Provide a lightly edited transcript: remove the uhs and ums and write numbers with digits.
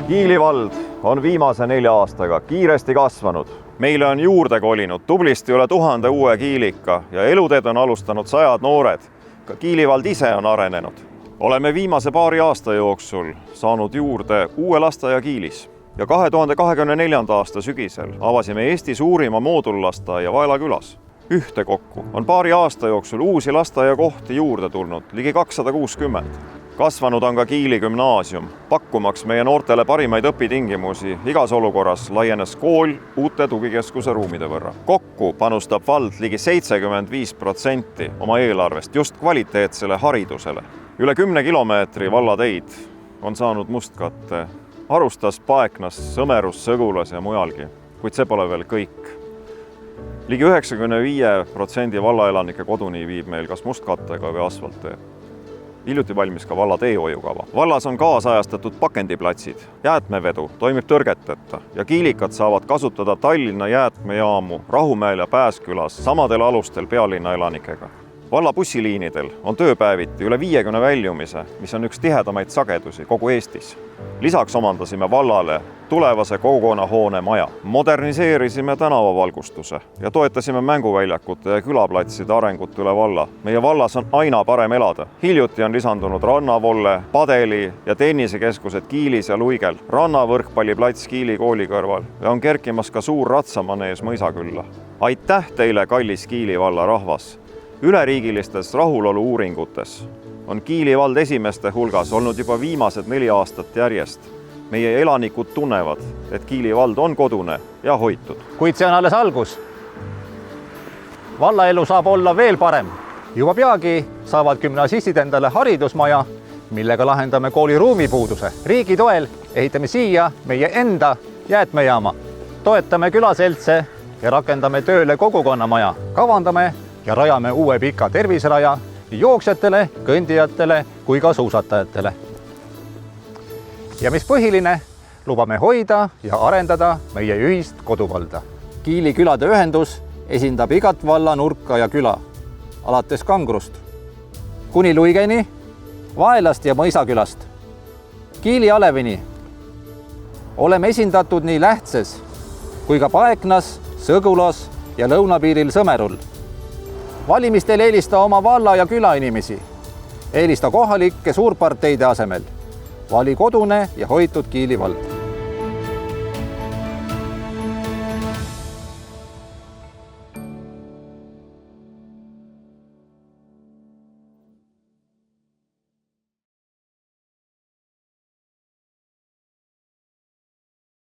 Kiili vald on viimase 4 aastaga kiiresti kasvanud. Meile on juurde kolinud tublisti üle 1000 uue kiilika ja eluteed on alustanud 100 noored. Ka Kiili vald ise on arenenud. Oleme viimase paari aasta jooksul saanud juurde uue lasteaia Kiilis ja 2024. aasta sügisel avasime Eesti suurima moodullasteaia Vaela külas. Ühtekokku on paari aasta jooksul uusi lasteaiakohti juurde tulnud ligi 260. Kasvanud on ka Kiili gümnaasium, pakkumaks meie noortele parimaid õpitingimusi. Igas olukorras laienes kool uute tugikeskuse ruumide võrra. Kokku panustab vald ligi 75% oma eelarvest just kvaliteetsele haridusele. Üle 10 kilomeetri vallateid on saanud mustkatte Arustas, Paeknas, Sõmerus, Sõgulas ja mujalgi, kuid see pole veel kõik. Ligi 95% vallaelanike koduni viib meil kas mustkattega või asfalttee. Hiljuti valmis ka valla teehoiukava. Vallas on kaasajastatud pakendiplatsid, jäätmevedu toimib tõrgeteta ja kiilikad saavad kasutada Tallinna jäätmejaamu Rahumäel ja Pääskülas samadel alustel pealinna elanikega. Valla bussiliinidel on tööpäeviti üle 50 väljumise, mis on üks tihedamaid sagedusi kogu Eestis. Lisaks omandasime vallale tulevase kogukonnahoone maja. Moderniseerisime tänavavalgustuse ja toetasime mänguväljakute ja külaplatside arengut üle valla. Meie vallas on aina parem elada. Hiljuti on lisandunud rannavolle, padeli ja tennisekeskused Kiilis ja Luigel, rannavõrkpalliplats Kiili kooli kõrval ja on kerkimas ka suur ratsamanees Mõisakülla. Aitäh teile, kallis Kiili valla rahvas! Üleriigilistes rahulolu-uuringutes on Kiili vald esimeste hulgas olnud juba viimased 4 aastat järjest. Meie elanikud tunnevad, et Kiili vald on kodune ja hoitud. Kuid see on alles algus. Vallaelu saab olla veel parem. Juba peagi saavad gümnasistid endale haridusmaja, millega lahendame kooli ruumipuuduse. Riigi toel ehitame siia meie enda jäätmejaama. Toetame külaseltse ja rakendame tööle kogukonnamaja. Kavandame ja rajame uue pika terviseraja nii jooksjatele, kõndijatele kui ka suusatajatele. Ja mis põhiline, lubame hoida ja arendada meie ühist koduvalda. Kiili külade ühendus esindab igat valla nurka ja küla, alates Kangrust kuni Luigeni, Vaelast ja Mõisakülast, Kiili Alevini. Oleme esindatud nii Lähtses kui ka Paeknas, Sõgulas ja lõunapiiril Sõmerul. Valimistel eelista oma valla ja küla inimesi. Eelista kohalikke suurparteide asemel. Vali kodune ja hoitud Kiili vald.